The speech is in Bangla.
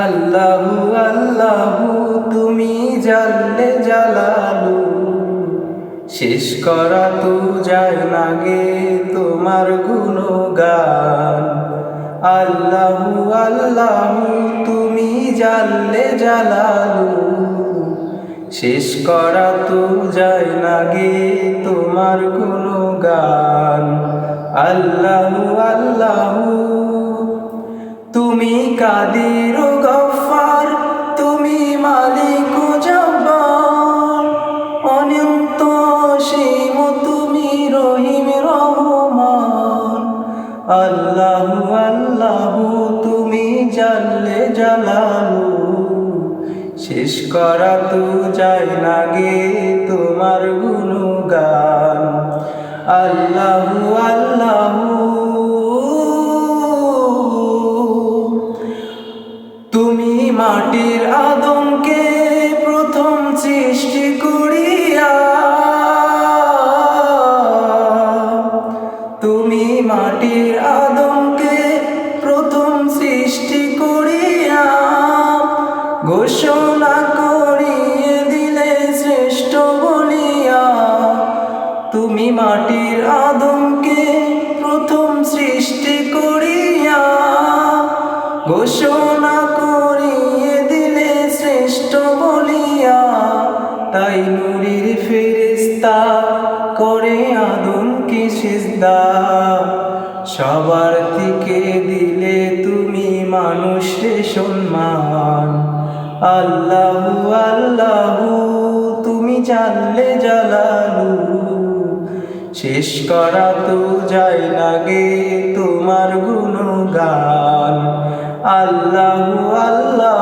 আল্লাহু আল্লাহু তুমি জাল্লে জালালু, শেষ করা তো যায় না গে তোমার গুণগান। আল্লাহু আল্লাহু তুমি জাল্লে জালালু, শেষ করা তো যায় না গে তোমার গুণগান। আল্লাহু আল্লাহু তুমি কাদির ও গফফার, তুমি মালিক ও জব্বার, অনন্ত অসীম তুমি রহিম রহমান। আল্লাহু আল্লাহু তুমি জাল্লে জালালু, শেষ করা তো যায় না গে তোমার গুণগান। আল্লাহু আল্লাহু তুমি মাটির আদমকে প্রথম সৃষ্টি করিয়া, তুমি মাটির আদমকে প্রথম সৃষ্টি করিয়া ঘোষণা করিয়ে দিলে শ্রেষ্ঠ বলিয়া। তুমি মাটির আদমকে প্রথম সৃষ্টি করিয়া ঘোষণা করিয়ে দিলে শ্রেষ্ঠ বলিয়া। তাই নূরের ফেরেশতা করে আদমকে সিজদা, সবার থেকে দিলে তুমি মানুষে সম্মান। আল্লাহু আল্লাহু তুমি জাল্লে জালালু, শেষ করা তো যায় না গে তোমার গুণগান। আল্লাহু আল্লাহু